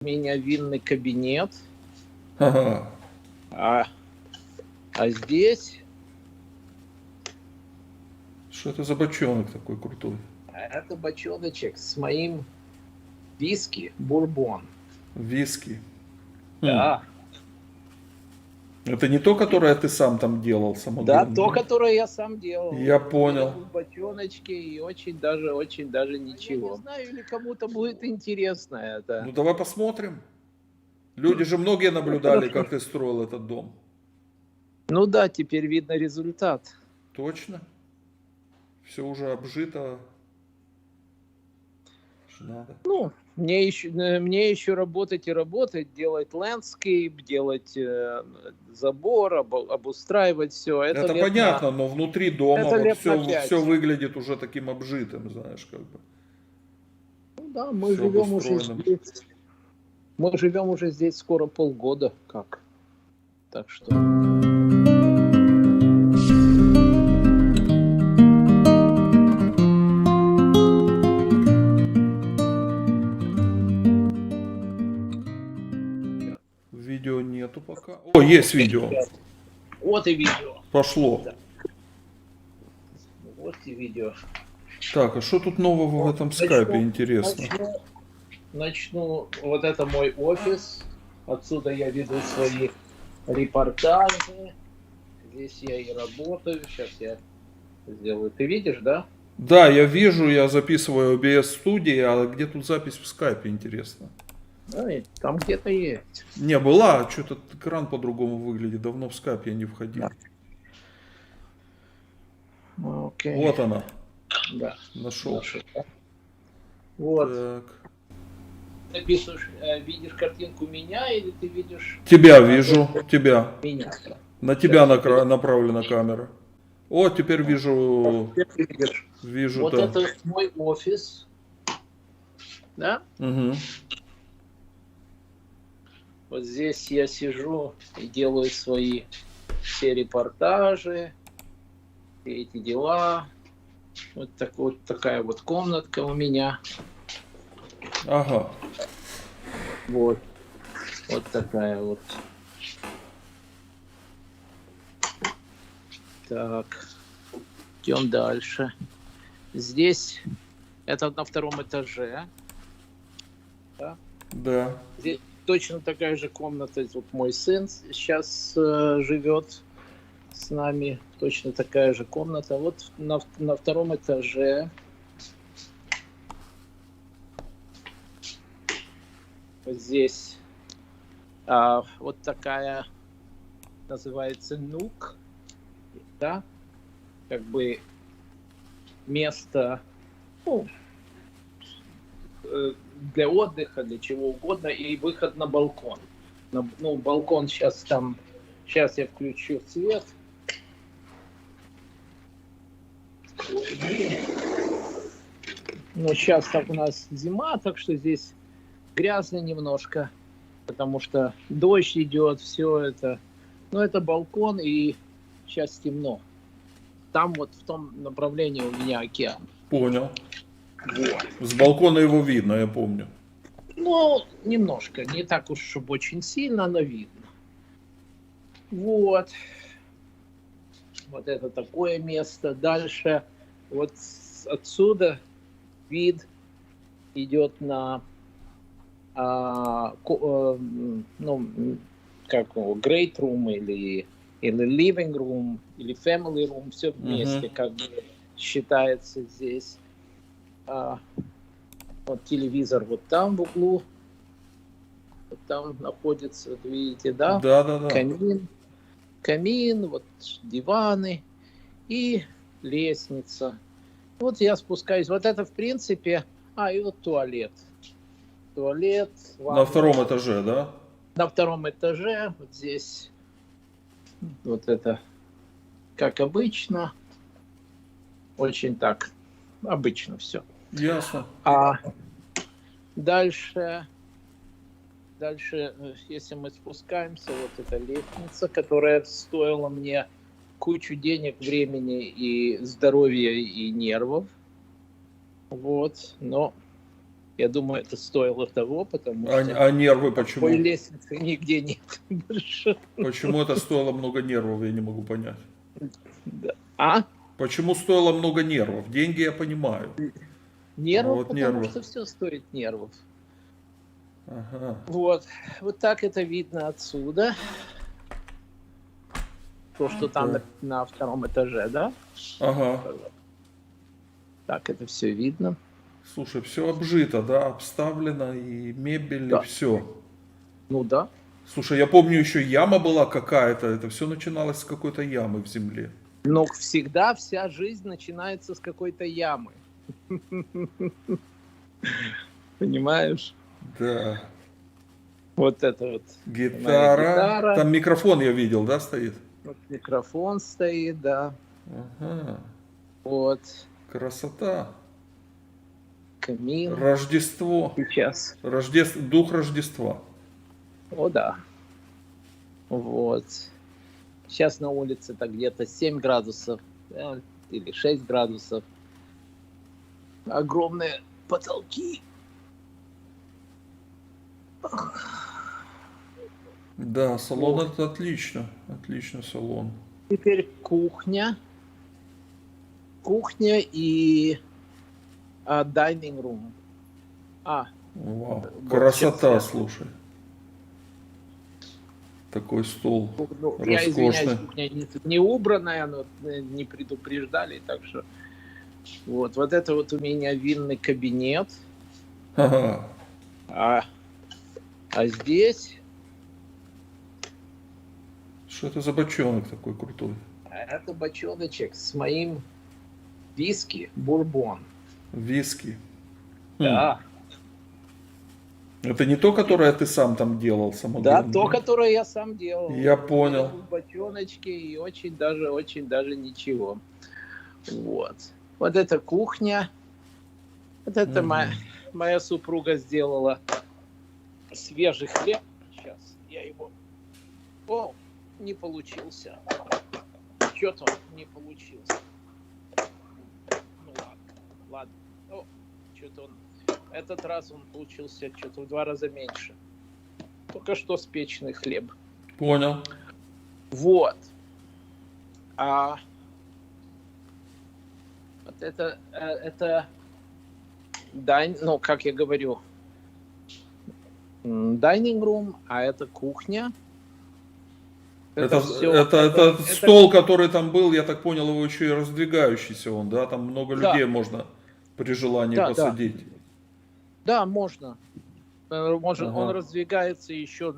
меня винный кабинет, Ага. а здесь Что это за бочонок такой крутой? это бочоночек с моим виски бурбон. Виски. Да. Это не то, которое ты сам там делал, Да, самогон? то, которое я сам делал. Я понял. В бочоночке и очень даже ничего. Я не знаю, или кому-то будет интересно это. Ну давай посмотрим. Люди же многие наблюдали, как ты строил этот дом. Ну да, теперь видно результат. Точно? Все уже обжито. Что надо. Ну, мне еще работать и работать, делать ландскейп, делать забор, обустраивать все. Это лет понятно, но внутри дома это вот лет на 5. все выглядит уже таким обжитым, знаешь, как бы. Ну да, мы Всё живем уже обустроенным. здесь. Мы живем уже здесь скоро полгода, как. Так что. Видео нету пока. О, есть видео. Вот и видео. Пошло. Да. Вот и видео. Так, а что тут нового в этом скайпе, интересно? Начну. Вот это мой офис. Отсюда я веду свои репортажи. Здесь я и работаю. Сейчас я сделаю. Ты видишь, да? Да, я вижу, я записываю OBS студии, а где тут запись в скайпе, интересно? Да, и там где-то есть. Не, была, что-то экран по-другому выглядит, давно в скайп я не входил. Да. Окей. Вот она. Да. Нашел. Вот. Так. Ты пишешь, видишь картинку меня или ты видишь... Тебя вижу, тебя. Меня. На тебя направлена камера. О, теперь вижу. Вижу, вот да. это мой офис. Да? Угу. Вот здесь я сижу и делаю свои все репортажи, все эти дела. Вот такая вот комнатка у меня. Ага. Вот. Вот такая вот. Так. Идем дальше. Здесь это на втором этаже. Да. Да. Здесь точно такая же комната. Вот мой сын сейчас живет с нами. Точно такая же комната. Вот на втором этаже. Вот здесь вот такая называется нук, да, как бы место, ну, для отдыха, для чего угодно, и выход на балкон. Ну, балкон сейчас там, сейчас я включу свет. Ну, сейчас так у нас зима, так что здесь грязно немножко, потому что дождь идет, все это. Но это балкон, и сейчас темно. Там вот в том направлении у меня океан. Понял. Вот. С балкона его видно, я помню. Ну, немножко, не так уж, чтобы очень сильно, но видно. Вот. Вот это такое место. Дальше вот отсюда вид идет на ну, как great room или living room, или family room, все вместе, как бы считается здесь. Вот телевизор вот там в углу, вот там находится, вот видите, да? Да. Камин, вот диваны и лестница. Вот я спускаюсь. Вот это в принципе, и вот туалет. Туалет. Ванна. На втором этаже, да? На втором этаже, вот здесь, вот это, как обычно, очень так, обычно все. Ясно. Дальше, если мы спускаемся, вот эта лестница, которая стоила мне кучу денег, времени и здоровья и нервов. Вот, но Я думаю, это стоило того, потому А, что а нервы такой почему? лестницы нигде нет больше. Почему это стоило много нервов, я не могу понять. Да. А? Почему стоило много нервов? Деньги я понимаю. А Нервов, вот потому нервы. что все стоит нервов. Ага. Вот. Вот так это видно отсюда. То, что там Да. на втором этаже, да? Ага. Так это все видно. Слушай, все обжито, да, обставлено, и мебель, и Да. все. Ну да. Слушай, я помню, еще яма была какая-то, это все начиналось с какой-то ямы в земле. Но всегда вся жизнь начинается с какой-то ямы. Понимаешь? Да. Вот это вот моя Гитара. гитара. Там микрофон я видел, да, стоит? Вот микрофон стоит, да. Ага. Вот Красота. камин. Рождество. Сейчас. Дух Рождества. О, да. Вот. Сейчас на улице-то где-то 7 градусов, да, или 6 градусов. Огромные потолки. Да, салон Вот. это отлично. Отлично салон. Теперь кухня. Кухня и dining room. Вау. Вот Красота, сейчас я- слушай. Такой стол Ну, я извиняюсь, роскошный. кухня не убранная, но не предупреждали, так что вот это вот у меня винный кабинет, Ага. а здесь Что это за бочонок такой крутой? это бочоночек с моим виски бурбон. Виски. Да, Это не то, которое ты сам там делал, да, самогон? то, которое я сам делал. Я понял. В бочоночке и очень даже ничего. Вот. Вот это кухня. Вот это моя супруга сделала свежий хлеб. Сейчас я его... О, не получился. Что-то он не получился. Ну ладно. О, что-то он... Этот раз он получился что-то в 2 раза меньше. Только что спеченный хлеб. Понял. Вот. Вот это ну, как я говорю, dining room, а это кухня. Это всё- стол, который там был, я так понял, его еще и раздвигающийся он, да? Там много Да. людей можно при желании Да, да. посадить. Да, можно. Он Ага. раздвигается еще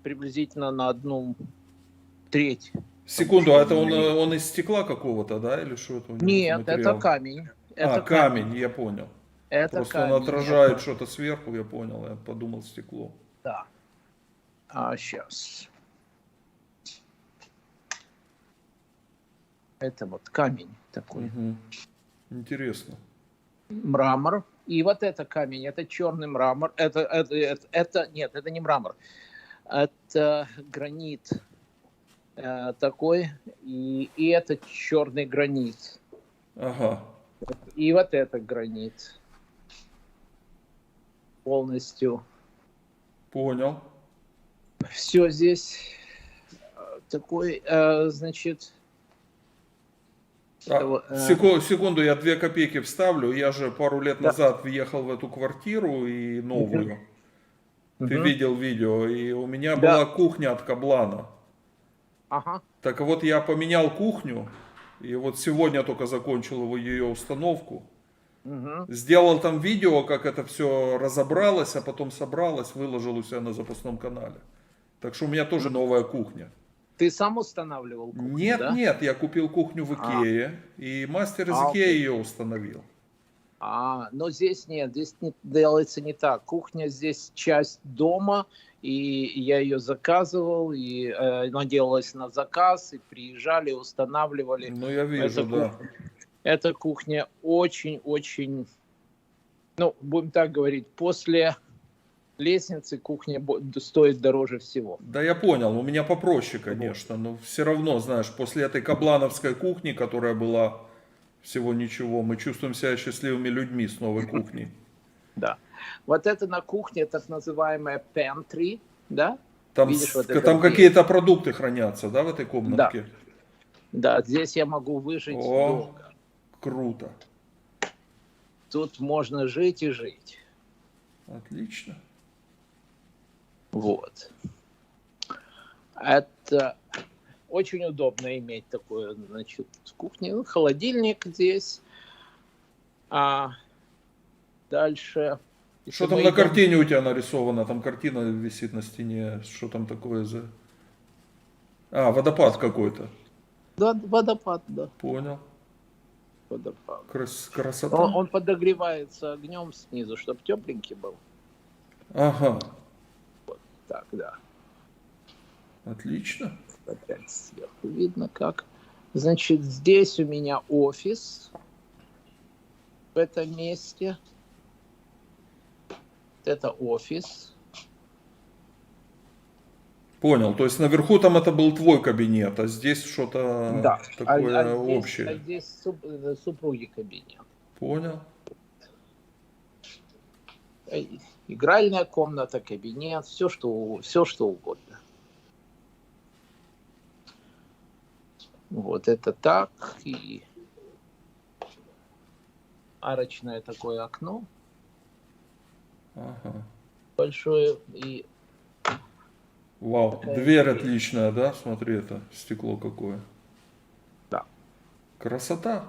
приблизительно на 1/3. Секунду, а это он из стекла какого-то, да? Или что это у него за Нет, материал? это камень. А, Это камень, я понял. Это Просто камень. он отражает что-то сверху, я понял. Я подумал, стекло. Да. Сейчас. Это вот камень такой. Мгм. Интересно. Мрамор. И вот это камень, это черный мрамор. Нет, это не мрамор. Это гранит такой. И это черный гранит. Ага. И вот это гранит. Полностью. Понял. Все здесь такой, значит... Секунду, я 2 копейки вставлю. Я же пару лет Да. назад въехал в эту квартиру и новую. Ты Мгм. видел видео, и у меня Да. была кухня от Каблана. Ага. Так вот я поменял кухню, и вот сегодня только закончил ее установку. Мгм. Сделал там видео, как это все разобралось, а потом собралось, выложил у себя на запасном канале. Так что у меня тоже новая кухня. Ты сам устанавливал кухню, Нет, да? нет, я купил кухню в Икее, и мастер из Икеи окей. ее установил. Но здесь нет, здесь делается не так. Кухня здесь часть дома, и я ее заказывал, и она делалась на заказ, и приезжали, устанавливали. Ну, я вижу, да. Эта кухня очень-очень, ну, будем так говорить, после лестницы кухня стоит дороже всего. Да, я понял, у меня попроще, конечно, но все равно, знаешь, после этой каблановской кухни, которая была всего ничего, мы чувствуем себя счастливыми людьми с новой кухней. Да. Вот это на кухне так называемая pantry, да? Там, Видишь, вот там это какие-то продукты хранятся, да, в этой да, комнатке? да, здесь я могу выжить О, долго. круто. Тут можно жить и жить. Отлично. Вот. Это очень удобно иметь такое, значит, кухню. Холодильник здесь. А дальше... Что там на картине у тебя нарисовано? Там картина висит на стене. Что там такое за... А, водопад какой-то. Да, водопад, да. Понял. Водопад. Красота. Он подогревается огнем снизу, чтобы тепленький был. Ага. Так, да. Отлично. Опять сверху видно как. Значит, здесь у меня офис. В этом месте. Это офис. Понял. То есть наверху там это был твой кабинет, а здесь что-то Да. такое здесь, общее. здесь супруги кабинет. Понял. Игральная комната, кабинет, все что угодно. Вот это так. И арочное такое окно. Ага. Большое. И Вау, такая дверь дверь. отличная, да? Смотри, это стекло какое. Да. Красота.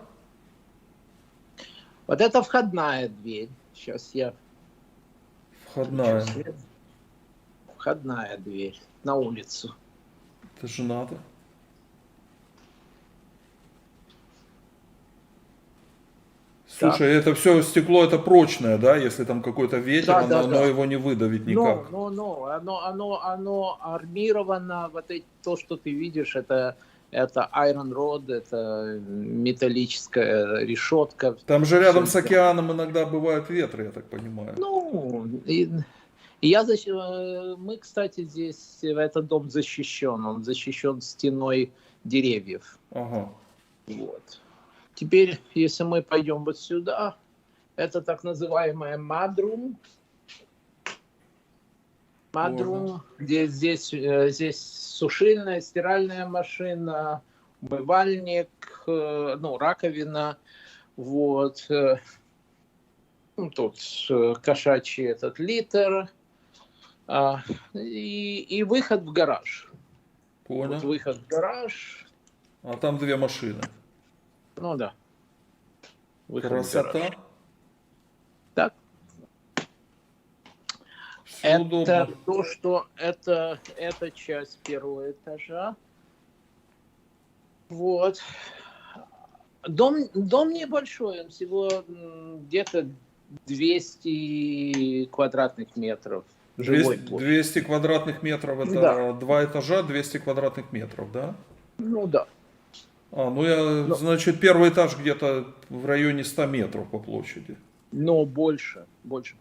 Вот это входная дверь. Сейчас я... Входная. Входная дверь на улицу. Это же надо. Слушай, это все стекло, это прочное, да? Если там какой-то ветер, Да, оно да. его не выдавит никак. Оно армировано. Вот то, что ты видишь, это iron rod, это металлическая решетка. Там же рядом с океаном иногда бывают ветры, я так понимаю. Ну, мы, кстати, здесь, этот дом защищен. Он защищен стеной деревьев. Ага. Вот. Теперь, если мы пойдем вот сюда, это так называемая mudroom. Mudroom, здесь сушильная, стиральная машина, умывальник, раковина. Вот. Тут кошачий этот литр. И выход в гараж. Понял. Вот выход в гараж. А там две машины. Ну да. Выход Красота. Так. Все Это удобно. то, что это часть первого этажа. Вот. Дом небольшой, он всего где-то 200 квадратных метров. 200 квадратных метров, это да. 2 этажа, 200 квадратных метров, да? Ну да. Значит, первый этаж где-то в районе 100 метров по площади. Но больше. Больше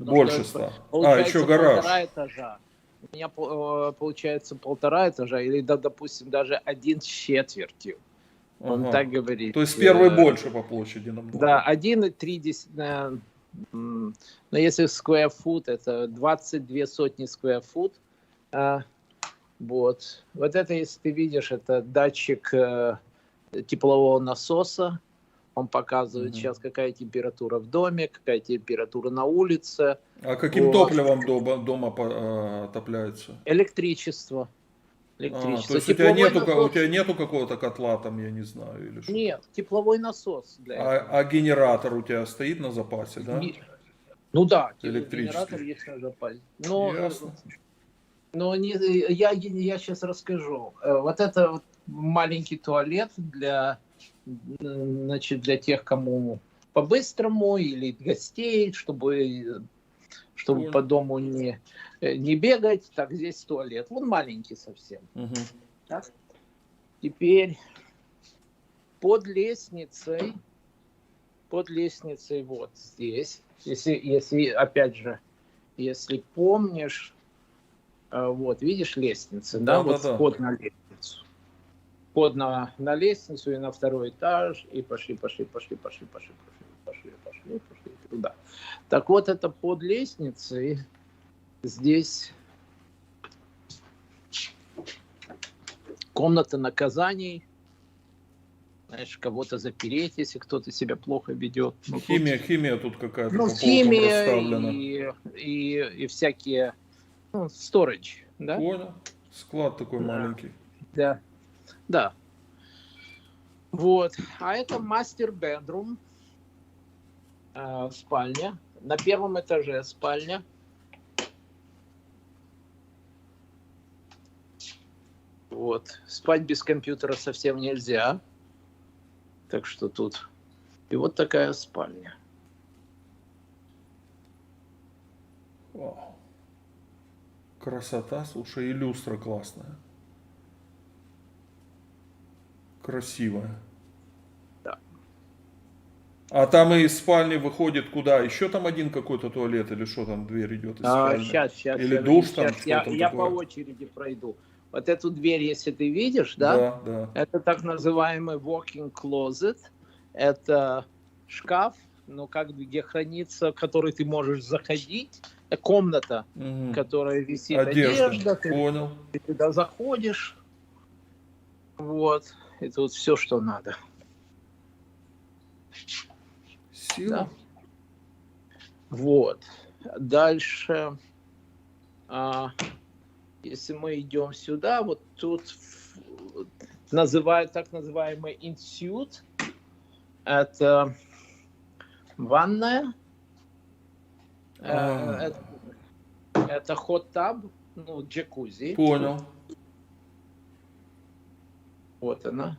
100. Получается, еще гараж. 1,5 этажа. У меня получается 1,5 этажа, или, допустим, даже 1/4. Он так говорит. То есть первый больше по площади намного. Да, 1,3. Но если square foot, это 22 сотни square foot. Вот это, если ты видишь, это датчик теплового насоса. Он показывает сейчас, какая температура в доме, какая температура на улице. А каким топливом дома отопляется? Электричество. То есть у тебя нету какого-то котла там, я не знаю, или что? Нет, тепловой насос для этого. А генератор у тебя стоит на запасе, да? Ну да, электрический. Генератор есть на запасе. Ясно. Но я сейчас расскажу. Вот это вот маленький туалет для тех, кому по-быстрому, или гостей, чтобы по дому не бегать. Так, здесь туалет. Он маленький совсем. Так. Теперь под лестницей вот здесь, если опять же, если помнишь, вот видишь лестница, да, вход на лестницу. Вход на лестницу и на второй этаж, и пошли. туда. Так вот, это под лестницей. Здесь комната наказаний. Знаешь, кого-то запереть, если кто-то себя плохо ведет. Ну, Химия тут какая-то по полкам химия расставлена. и всякие storage, да? Понял. Склад такой Да. маленький. Да. Да. Вот. А это мастер-бедрум. Спальня. На первом этаже спальня. Вот. Спать без компьютера совсем нельзя. Так что тут... И вот такая спальня. Вау. Красота, слушай, и люстра классная. Красивая. Да. А там из спальни выходит куда? Еще там один какой-то туалет или что там дверь идет из спальни? Сейчас. Или душ там, что Я, там я по такое? очереди пройду. Вот эту дверь, если ты видишь, да? Да, да. Это так называемый walk-in closet. Это шкаф, ну, как бы, где хранится, в который ты можешь заходить. Комната, Мгм. в которой висит Одежда. одежда. Ты Понял. туда заходишь. Вот. И тут все, что надо. Сила. Да. Вот. Дальше, если мы идем сюда, вот тут называют так называемый инсют. Это ванная. Это hot-tub, ну, джакузи. Понял. Вот она.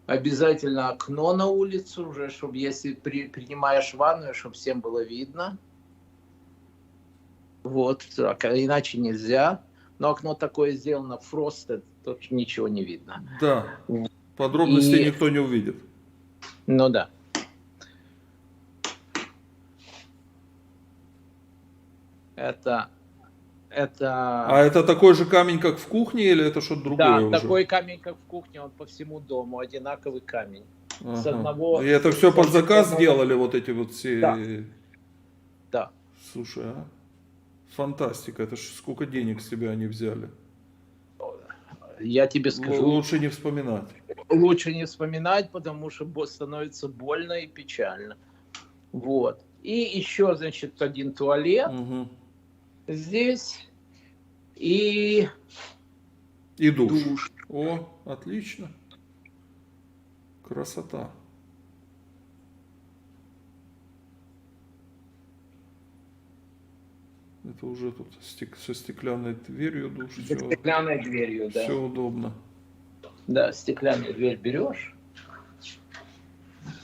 Обязательно окно на улицу уже, чтобы если принимаешь ванную, чтобы всем было видно. Вот, так, иначе нельзя. Но окно такое сделано frosted, то ничего не видно. Да. Подробностей И- никто не увидит. Ну да. Это А это такой же камень, как в кухне, или это что-то другое да, уже? такой камень, как в кухне, он по всему дому, одинаковый камень. С Ага. одного- И это все под с заказ одного- сделали, вот эти вот все... Да. Да. Слушай, а? Фантастика, это ж сколько денег с себя они взяли. Я тебе скажу, Лучше не вспоминать. лучше не вспоминать, потому что становится больно и печально. Вот. И еще, значит, один туалет Мгм. здесь и И душ. душ. О, отлично. Красота. Это уже тут со стеклянной дверью душ. С Все, стеклянной дверью, да. все удобно. Да, стеклянную дверь берешь,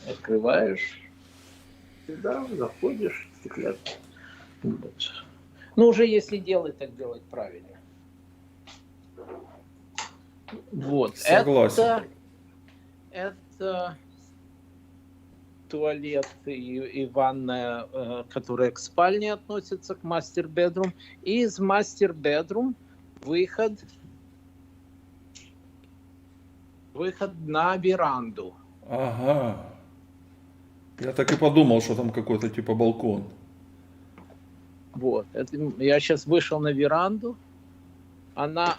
открываешь, сюда заходишь, стеклянную. Вот. Ну, уже если делать, так делать правильно. Вот. Согласен. Это туалет и ванная, которая к спальне относится, к мастер-бедрум. И из мастер-бедрум выход на веранду. Ага. Я так и подумал, что там какой-то типа балкон. Вот. Я сейчас вышел на веранду. Она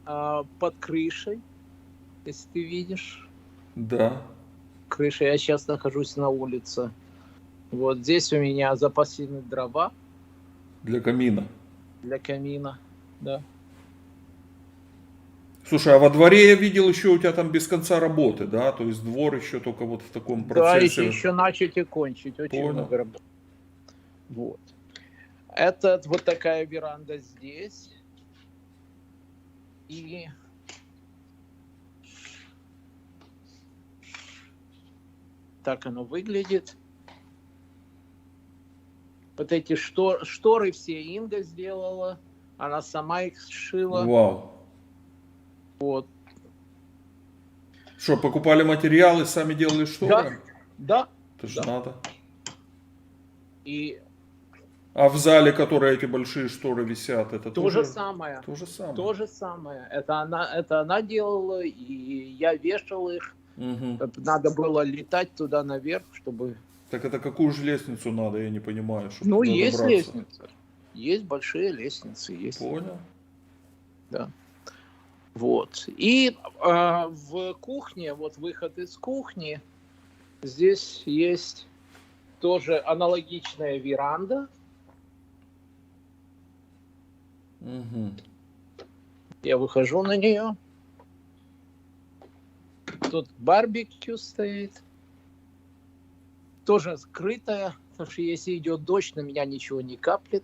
под крышей, если ты видишь. Да. Крыша. Я сейчас нахожусь на улице. Вот здесь у меня запасены дрова Для камина. для камина. Да. Слушай, а во дворе я видел еще у тебя там без конца работы, да? То есть двор еще только вот в таком Да, процессе. еще начать и кончить. Очень Понял. много работы. Вот. Это вот такая веранда здесь. И так оно выглядит. Вот эти шторы все Инга сделала. Она сама их сшила. Вау. Вот. Что, покупали материалы, сами делали шторы? Да. Это ж Да. надо. И А в зале, которые эти большие шторы висят, это то тоже же самое. То же самое. То же самое. Это она делала, и я вешал их. Мгм. Надо было летать туда наверх, чтобы Так это какую же лестницу надо, я не понимаю, чтобы Ну, туда есть добраться. лестница. Есть большие лестницы, есть. Понял. Да. Вот. И в кухне, вот выход из кухни, здесь есть тоже аналогичная веранда. Угу. Я выхожу на нее. Тут барбекю стоит. Тоже скрытая, потому что если идет дождь, на меня ничего не каплет.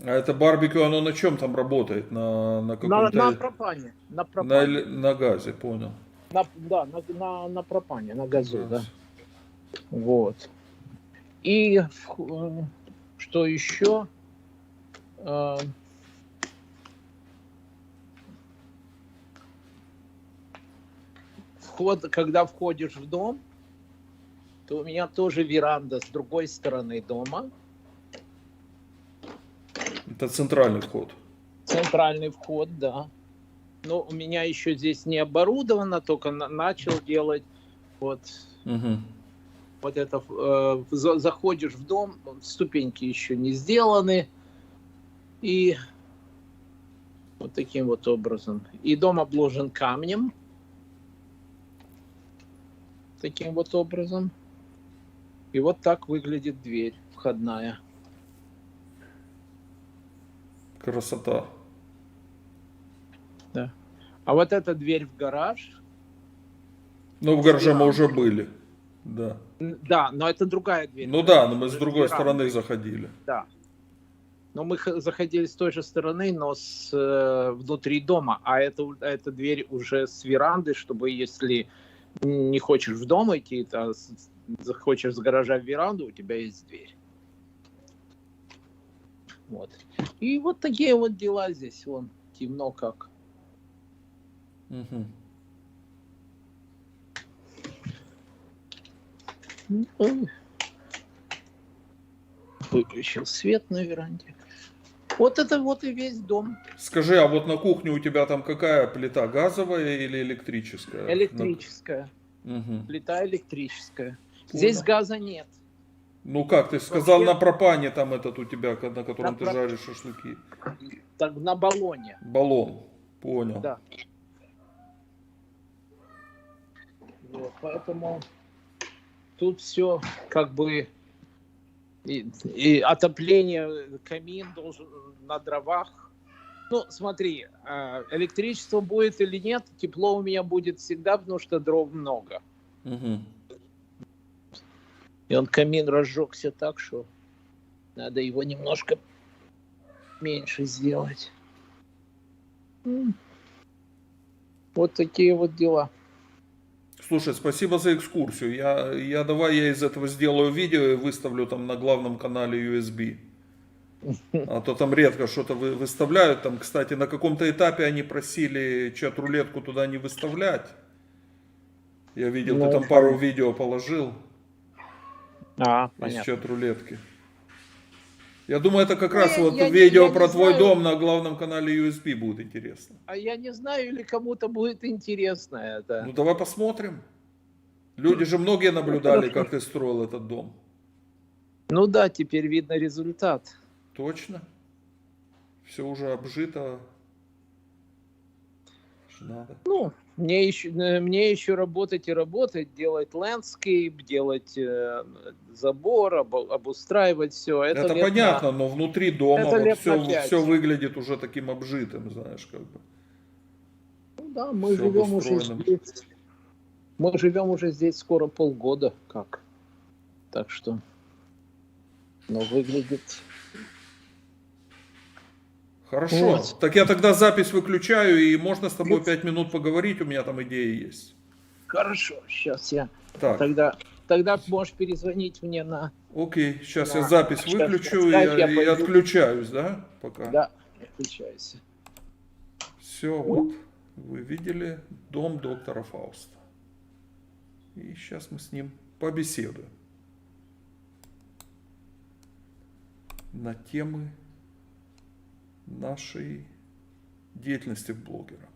А это барбекю, оно на чем там работает? На На каком-то... пропане. На На, пропане. на газе, понял. Да, на пропане, на газу, Газ. да. Вот. И что еще? Когда входишь в дом, то у меня тоже веранда с другой стороны дома. Это центральный вход. Центральный вход, да. Но у меня еще здесь не оборудовано, только начал делать вот, Угу. вот это. Заходишь в дом, ступеньки еще не сделаны. И вот таким вот образом. И дом обложен камнем. Таким вот образом. И вот так выглядит дверь входная. Красота. Да. А вот эта дверь в гараж. Ну, в гараже мы уже были. Да. Да, но это другая дверь. Ну да, но мы с другой веранда. стороны заходили. Да. Но мы заходили с той же стороны, но внутри дома. А эта дверь уже с веранды, чтобы если не хочешь в дом идти, а захочешь с гаража в веранду, у тебя есть дверь. Вот. И вот такие вот дела здесь. Вон, темно как. Угу. Выключил свет на веранде. Вот это вот и весь дом. Скажи, а вот на кухне у тебя там какая плита? Газовая или электрическая? Электрическая. Угу. Плита электрическая. Понял. Здесь газа нет. Ну как, ты сказал, Вообще- на пропане там этот у тебя, на котором На ты жаришь шашлыки. Так, на баллоне. Баллон. Понял. Да. Вот, поэтому тут все как бы и отопление, камин должен на дровах. Ну, смотри, электричество будет или нет, тепло у меня будет всегда, потому что дров много. Угу. И он камин разжегся так, что надо его немножко меньше сделать. Вот такие вот дела. Слушай, спасибо за экскурсию. Давай я из этого сделаю видео и выставлю там на главном канале USB. А то там редко что-то выставляют. Там, кстати, на каком-то этапе они просили чат-рулетку туда не выставлять. Я видел, ты Ну, там пару видео положил из понятно. чат-рулетки. Я думаю, это как Ну, раз вот я видео не про твой знаю. дом на главном канале USB будет интересно. А я не знаю, или кому-то будет интересно это. Ну давай посмотрим. Люди же многие наблюдали, как ты строил этот дом. Ну да, теперь видно результат. Точно. Все уже обжито. Что надо. Ну, мне еще работать и работать, делать ландскейп, делать забор, обустраивать все. Это лет понятно, но внутри дома это вот лет на 5. все выглядит уже таким обжитым, знаешь, как бы. Ну да, мы Всё живем уже обустроено. здесь. Мы живем уже здесь скоро полгода, как. Так что, но выглядит. Хорошо. Вот. Так я тогда запись выключаю, и можно с тобой 5 минут поговорить, у меня там идеи есть. Хорошо, сейчас я. Так, Тогда можешь перезвонить мне на. окей, сейчас я На- запись сейчас выключу я и пойду. отключаюсь, да, пока? Да, отключайся. Все, вот, вы видели дом доктора Фауста. И сейчас мы с ним побеседуем на темы нашей деятельности блогера.